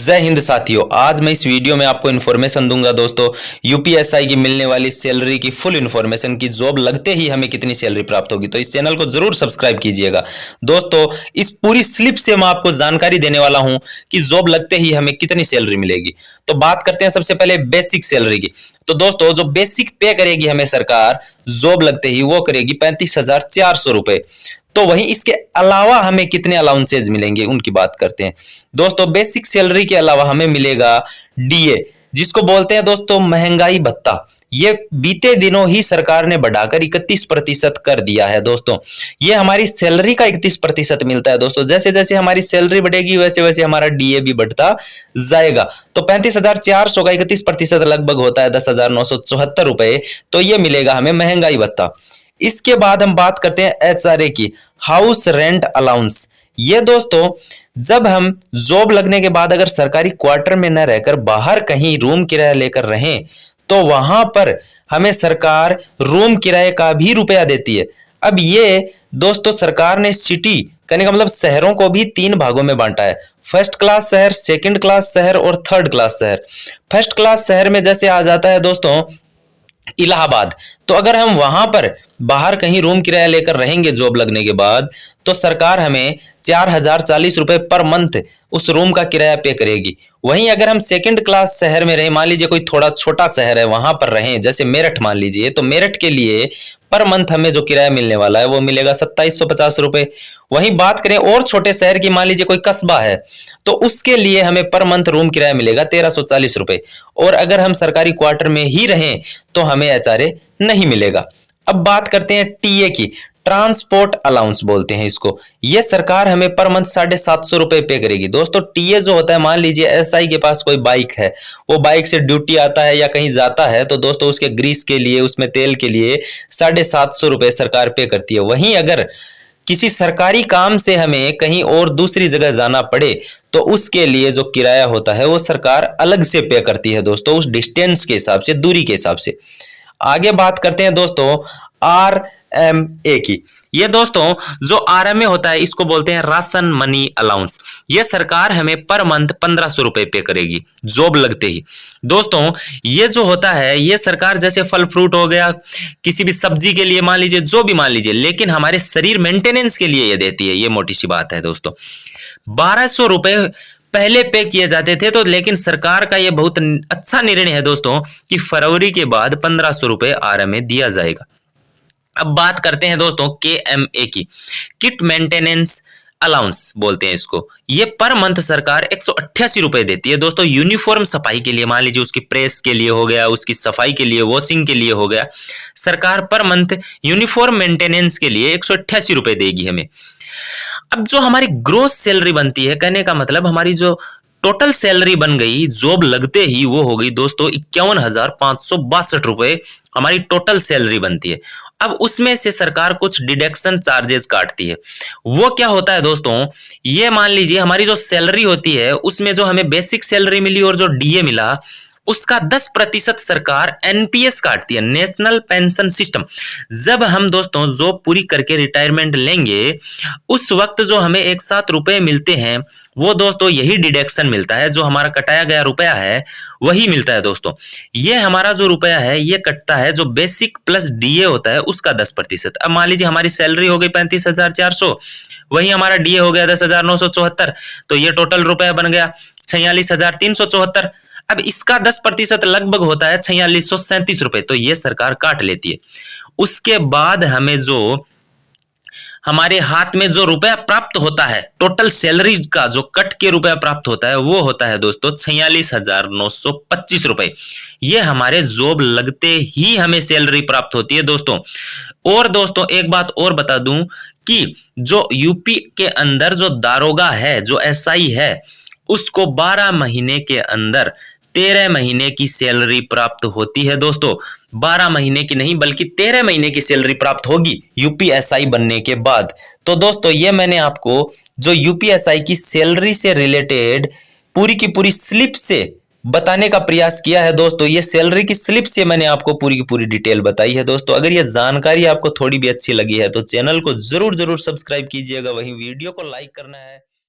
जय हिंद साथियों, आज मैं इस वीडियो में आपको इन्फॉर्मेशन दूंगा दोस्तों। यूपीएसआई की मिलने वाली सैलरी की फुल इन्फॉर्मेशन की जॉब लगते ही हमें कितनी सैलरी प्राप्त होगी, तो इस चैनल को जरूर सब्सक्राइब कीजिएगा दोस्तों। इस पूरी स्लिप से मैं आपको जानकारी देने वाला हूं कि जॉब लगते ही हमें कितनी सैलरी मिलेगी। तो बात करते हैं सबसे पहले बेसिक सैलरी की। तो दोस्तों जो बेसिक पे करेगी हमें सरकार जॉब लगते ही, वो करेगी 35,400 रुपए। तो वहीं इसके अलावा हमें कितने अलाउंसेज मिलेंगे उनकी बात करते हैं दोस्तों। बेसिक सैलरी के अलावा हमें मिलेगा डीए, जिसको बोलते हैं दोस्तों महंगाई भत्ता। ये बीते दिनों ही सरकार ने बढ़ाकर 31% कर दिया है दोस्तों। ये हमारी सैलरी का 31% मिलता है दोस्तों। जैसे जैसे हमारी सैलरी बढ़ेगी वैसे वैसे हमारा डीए भी बढ़ता जाएगा। तो 35,400 का 31% लगभग होता है 10,974 रुपए। तो ये मिलेगा हमें महंगाई भत्ता। इसके बाद हम बात करते हैं एचआरए की, हाउस रेंट अलाउंस। ये दोस्तों जब हम जॉब लगने के बाद अगर सरकारी क्वार्टर में न रहकर बाहर कहीं रूम किराया लेकर रहें तो वहां पर हमें सरकार रूम किराए का भी रुपया देती है। अब ये दोस्तों सरकार ने सिटी कहने का मतलब शहरों को भी 3 भागों में बांटा है। फर्स्ट क्लास शहर, सेकंड क्लास शहर और थर्ड क्लास शहर। फर्स्ट क्लास शहर में जैसे आ जाता है दोस्तों इलाहाबाद। तो अगर हम वहां पर बाहर कहीं रूम किराया लेकर रहेंगे जॉब लगने के बाद, तो सरकार हमें 4,040 रुपए पर मंथ उस रूम का किराया पे करेगी। वहीं अगर हम सेकंड क्लास शहर में रहें, मान लीजिए कोई थोड़ा छोटा शहर है वहां पर रहें, जैसे मेरठ मान लीजिए, तो मेरठ के लिए पर मंथ हमें जो किराया मिलने वाला है वो मिलेगा 2,750 रुपए। वहीं बात करें और छोटे शहर की, मान लीजिए कोई कस्बा है, तो उसके लिए हमें पर मंथ रूम किराया मिलेगा 1,340 रुपए। और अगर हम सरकारी क्वार्टर में ही रहें तो हमें एचआरए नहीं मिलेगा। अब बात करते हैं टीए की, ट्रांसपोर्ट अलाउंस बोलते हैं इसको। ये सरकार हमें पर मंथ 750 रुपए पे करेगी दोस्तों। टीए जो होता है, मान लीजिए एसआई के पास कोई बाइक है, वो बाइक से ड्यूटी आता है या कहीं जाता है, तो दोस्तों उसके ग्रीस के लिए, उसमें तेल के लिए 750 रुपए सरकार पे करती है। वहीं अगर किसी सरकारी काम से हमें कहीं और दूसरी जगह जाना पड़े तो उसके लिए जो किराया होता है वो सरकार अलग से पे करती है दोस्तों, उस डिस्टेंस के हिसाब से, दूरी के हिसाब से। आगे बात करते हैं दोस्तों आरएमए की। ये दोस्तों जो आरएमए होता है इसको बोलते हैं राशन मनी अलाउंस। ये सरकार हमें पर मंथ 1,500 रुपए पे करेगी जॉब लगते ही दोस्तों। ये जो होता है ये सरकार जैसे फल फ्रूट हो गया, किसी भी सब्जी के लिए मान लीजिए, जो भी मान लीजिए, लेकिन हमारे शरीर मेंटेनेंस के लिए ये देती है। ये मोटी सी बात है दोस्तों। 1,200 रुपए पहले पे किए जाते थे, तो लेकिन सरकार का ये बहुत अच्छा निर्णय है दोस्तों कि फरवरी के बाद 1,500 रुपए आरएमए दिया जाएगा। अब बात करते हैं दोस्तों केएमए की, किट मेंटेनेंस अलाउंस बोलते हैं इसको। ये पर मंथ सरकार 188 रुपए देती है दोस्तों। यूनिफॉर्म सफाई के लिए, मान लीजिए उसकी प्रेस के लिए हो गया, उसकी सफाई के लिए, वॉशिंग के लिए हो गया, सरकार पर मंथ यूनिफॉर्म मेंटेनेंस के लिए 188 रुपए देगी हमें। अब जो हमारी ग्रोस सैलरी बनती है, कहने का मतलब हमारी जो टोटल सैलरी बन गई जॉब लगते ही, वो हो गई दोस्तों 51,562 रुपए हमारी टोटल सैलरी बनती है। अब उसमें से सरकार कुछ डिडक्शन चार्जेस काटती है। वो क्या होता है दोस्तों, ये मान लीजिए हमारी जो सैलरी होती है उसमें जो हमें बेसिक सैलरी मिली और जो डीए मिला, उसका 10% सरकार एनपीएस काटती है, नेशनल पेंशन सिस्टम। जब हम दोस्तों जॉब पूरी करके रिटायरमेंट लेंगे, उस वक्त जो हमें एक साथ रुपए मिलते हैं, वो दोस्तों यही डिडक्शन मिलता है। जो हमारा कटाया गया रुपया है वही मिलता है दोस्तों। ये हमारा जो रुपया है ये कटता है जो बेसिक प्लस डीए होता है उसका 10%। अब मान लीजिए हमारी सैलरी हो गई 35,400, वही हमारा डीए हो गया 10,974, तो ये टोटल रुपया बन गया 46,374। अब इसका 10% लगभग होता है 4,637 रुपए, तो ये सरकार काट लेती है। उसके बाद हमें जो हमारे हाथ में जो रुपया प्राप्त होता है, टोटल सैलरी का जो कट के रुपया प्राप्त होता है, वो होता है दोस्तों 46,925 रुपए। ये हमारे जॉब लगते ही हमें सैलरी प्राप्त होती है दोस्तों। और दोस्तों एक बात और बता दूं कि जो यूपी के अंदर जो दारोगा है, जो एसआई है, उसको 12 महीने के अंदर 13 महीने की सैलरी प्राप्त होती है दोस्तों। 12 महीने की नहीं बल्कि 13 महीने की सैलरी प्राप्त होगी यूपीएसआई बनने के बाद। तो दोस्तों ये मैंने आपको जो यूपीएसआई की सैलरी से रिलेटेड पूरी की पूरी स्लिप से बताने का प्रयास किया है दोस्तों। ये सैलरी की स्लिप से मैंने आपको पूरी की पूरी डिटेल बताई है दोस्तों। अगर ये जानकारी आपको थोड़ी भी अच्छी लगी है तो चैनल को जरूर सब्सक्राइब कीजिएगा, वहीं वीडियो को लाइक करना है।